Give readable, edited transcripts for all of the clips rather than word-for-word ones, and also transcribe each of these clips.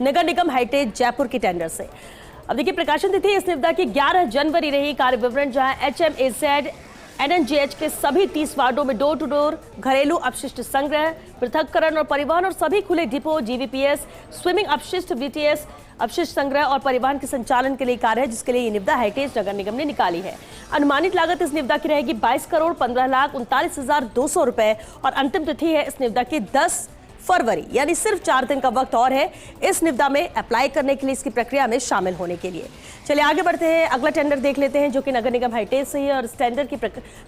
नगर निगम heritage Jaipur के tender से। अब देखिए, प्रकाशन तिथि इस निविदा की 11 जनवरी रही। कार्य विवरण जहां HMAZ NNGH के सभी 30 वार्डों में डोर टू डोर घरेलू अपशिष्ट संग्रह, पृथक्करण और परिवहन और सभी खुले डिपो, GVPS, स्विमिंग अपशिष्ट, VTS अपशिष्ट संग्रह और परिवहन के संचालन के लिए कार्य है, जिसके लिए ये निविदा हेरिटेज नगर निगम ने निकाली है। अनुमानित लागत इस निविदा की रहेगी 22,15,39,200 रुपए और अंतिम तिथि है इस निविदा की 10 फरवरी, यानी सिर्फ 4 दिन का वक्त और है इस निविदा में अप्लाई करने के लिए, इसकी प्रक्रिया में शामिल होने के लिए। चलिए आगे बढ़ते हैं, अगला टेंडर देख लेते हैं जो कि नगर निगम हेरिटेज से है और इस टेंडर की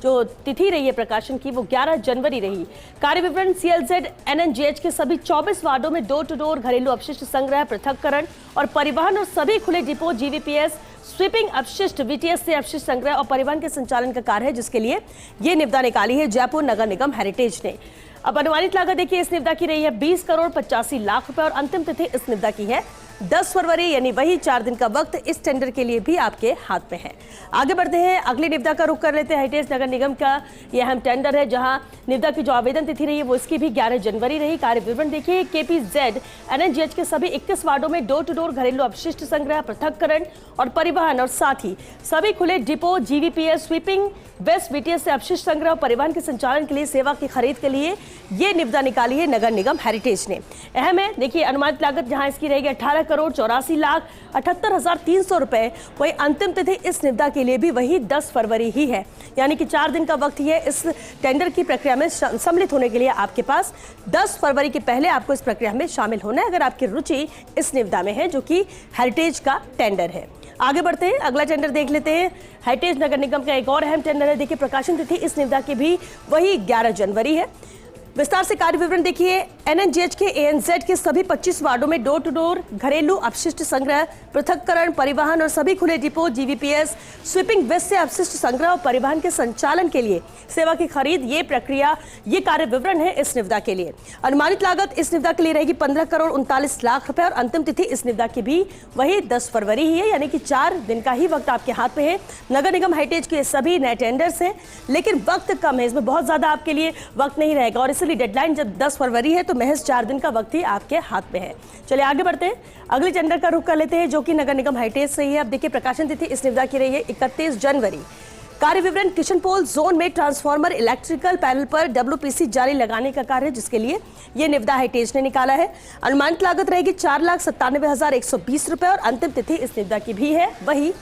जो तिथि रही है प्रकाशन की वो 11 जनवरी रही। कार्य विवरण CLZ NNGH के सभी 24 वार्डों में डोर टू डोर घरेलू अपशिष्ट संग्रह, पृथक्करण और परिवहन और सभी खुले डिपो, GVPS, स्वीपिंग अपशिष्ट, VTS से अपशिष्ट संग्रह और परिवहन के संचालन का कार्य है, जिसके लिए ये निविदा निकाली है जयपुर नगर निगम हेरिटेज ने। अब अनुमानित लागत देखिए इस निविदा की रही है 20,85,00,000 रुपए और अंतिम तिथि इस निविदा की है 10 फरवरी, यानी वही 4 दिन का वक्त इस टेंडर के लिए भी आपके हाथ में है। आगे बढ़ते हैं, अगली निविदा का रुख कर लेते हैं। हेरिटेज नगर निगम का यह अहम टेंडर है जहां निविदा की जो आवेदन तिथि रही है वो इसकी भी 11 जनवरी रही। कार्य विवरण देखिए, KPZ NNGH के सभी 21 वार्डों में डोर टू डोर घरेलू अपशिष्ट संग्रह, पृथक्करण और परिवहन और साथ ही सभी खुले depot, GVPS, sweeping waste, VTS से अपशिष्ट संग्रह और परिवहन के संचालन के लिए सेवा की खरीद के लिए ये निविदा निकाली है नगर निगम हेरिटेज ने। अहम है देखिए, अनुमानित लागत जहां इसकी रहेगी 18,84,78,300 रुपए, वही अंतिम तिथि इस निविदा के लिए भी वही 10 फरवरी ही है, यानी कि 4 दिन का वक्त ही है इस टेंडर की प्रक्रिया में सम्मिलित होने के लिए। आपके पास 10 फरवरी के पहले आपको इस प्रक्रिया में शामिल होना है अगर आपकी रुचि इस निविदा में है जो कि हेरिटेज का टेंडर है। आगे बढ़ते हैं, अगला टेंडर देख लेते हैं। हेरिटेज नगर निगम का एक और अहम टेंडर है। देखिए, प्रकाशन तिथि इस निविदा की भी वही 11 जनवरी है। विस्तार से कार्य विवरण देखिए, NNGH के ANZ के सभी 25 वार्डों में डोर टू डोर घरेलू अपशिष्ट संग्रह, पृथक्करण, परिवहन और सभी खुले डिपो, GVPS, स्वीपिंग वेस्ट से अपशिष्ट संग्रह और परिवहन के संचालन के लिए सेवा की खरीद, ये प्रक्रिया, ये कार्य विवरण है इस निविदा के लिए। अनुमानित लागत इस निविदा के लिए रहेगी 15,39,00,000 रुपए और अंतिम तिथि इस निविदा की भी वही 10 फरवरी ही है, यानी कि 4 दिन का ही वक्त आपके हाथ में है। नगर निगम हेरिटेज के सभी नए टेंडर्स हैं, लेकिन वक्त कम है, इसमें बहुत ज्यादा आपके लिए वक्त नहीं रहेगा और इसलिए डेडलाइन जब 10 फरवरी है तो महज 4 दिन का वक्त ही आपके हाथ में है। चलिए आगे बढ़ते हैं, अगले टेंडर का रुख कर लेते हैं जो कि नगर निगम हेरिटेज से ही है। अब देखिए, प्रकाशन तिथि इस निविदा की रही है 31 जनवरी। कार्य विवरण, किशनपोल जोन में ट्रांसफार्मर इलेक्ट्रिकल पैनल पर WPC जाली लगाने का कार्य है, जिसके लिए यह निविदा हेरिटेज ने निकाला है। अनुमानित लागत रहेगी 4,97,120 रुपए और अंतिम तिथि इस निविदा की भी है वही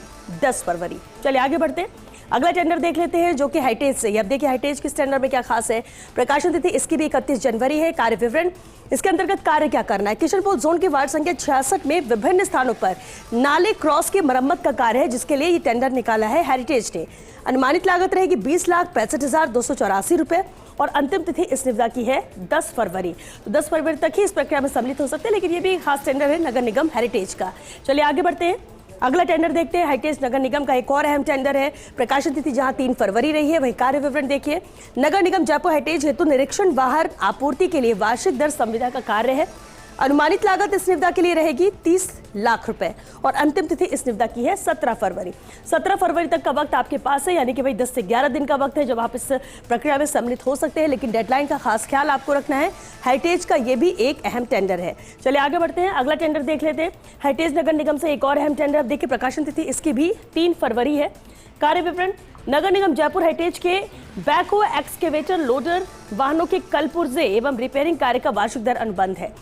10 फरवरी। चलिए आगे बढ़ते हैं, अगला टेंडर देख लेते हैं जो कि हेरिटेज से। अब देखिए, हेरिटेज किस टेंडर में क्या खास है। प्रकाशन तिथि इसकी भी 31 जनवरी है। कार्य विवरण, इसके अंतर्गत कार्य क्या करना है। किशनपोल जोन के वार्ड संख्या 66 में विभिन्न स्थानों पर नाले क्रॉस की मरम्मत का कार्य है, जिसके लिए ये टेंडर निकाला है हेरिटेज ने। अनुमानित लागत रहेगी 20,65,284 रुपए और अंतिम तिथि इस निविदा की है 10 फरवरी। तो 10 फरवरी तक ही इस प्रक्रिया में सम्मिलित हो सकते हैं, लेकिन ये भी खास टेंडर है नगर निगम हेरिटेज का। चलिए आगे बढ़ते हैं, अगला टेंडर देखते हैं। हेरिटेज नगर निगम का एक और अहम टेंडर है। प्रकाशन तिथि जहां 3 फरवरी रही है, वही कार्य विवरण देखिए। नगर निगम जयपुर हेरिटेज हेतु निरीक्षण बाहर आपूर्ति के लिए वार्षिक दर संविदा का कार्य है। अनुमानित लागत इस निविदा के लिए रहेगी 30 लाख रुपए और अंतिम तिथि इस निविदा की है 17 फरवरी। 17 फरवरी तक का वक्त आपके पास है, यानी कि भाई 10 से 11 दिन का वक्त है जब आप इस प्रक्रिया में सम्मिलित हो सकते हैं, लेकिन डेडलाइन का खास ख्याल आपको रखना है। हेरिटेज का ये भी एक अहम टेंडर है। चलिए आगे बढ़ते हैं, अगला टेंडर देख लेते हैं। हेरिटेज नगर निगम से एक और अहम टेंडर। अब देखिए, प्रकाशन तिथि इसकी भी 3 फरवरी है। कार्य विवरण, नगर निगम जयपुर हेरिटेज के बैकहो एक्सकेवेटर लोडर वाहनों के कल पुर्जे एवं रिपेयरिंग कार्य का वार्षिक दर अनुबंध है।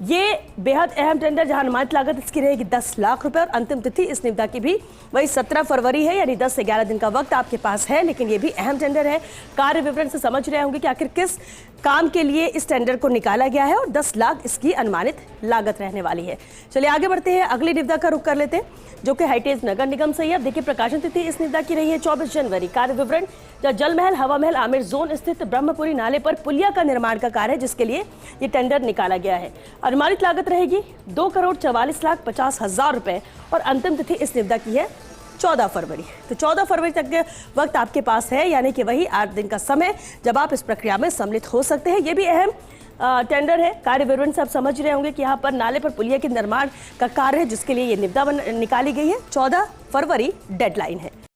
ये बेहद अहम टेंडर जहां अनुमानित लागत इसकी रहेगी 10 लाख रुपए और अंतिम तिथि इस निविदा की भी वही 17 फरवरी है, यानी 10 से 11 दिन का वक्त आपके पास है, लेकिन ये भी अहम टेंडर है। कार्य विवरण से समझ रहे होंगे कि आखिर किस काम के लिए इस टेंडर को निकाला गया है और 10 लाख इसकी अनुमानित लागत रहने वाली है। चलिए आगे बढ़ते हैं, अगली निविदा का रुख कर लेते हैं जो कि हेरिटेज नगर निगम से ही। अब देखिए, प्रकाशन तिथि इस निविदा की रही है 24 जनवरी। कार्य विवरण, जहां जल महल हवा महल आमिर जोन स्थित ब्रह्मपुरी नाले पर पुलिया का निर्माण का कार्य है, जिसके लिए ये टेंडर निकाला गया है। अनुमानित लागत रहेगी 2,44,50,000 रुपए और अंतिम तिथि इस निविदा की है 14 फरवरी। तो 14 फरवरी तक के वक्त आपके पास है, यानी कि वही 8 दिन का समय जब आप इस प्रक्रिया में सम्मिलित हो सकते हैं। ये भी अहम टेंडर है। कार्य विवरण से आप समझ रहे होंगे कि यहाँ पर नाले पर पुलिया के निर्माण का कार्य है, जिसके लिए ये निविदा निकाली गई है। 14 फरवरी डेडलाइन है।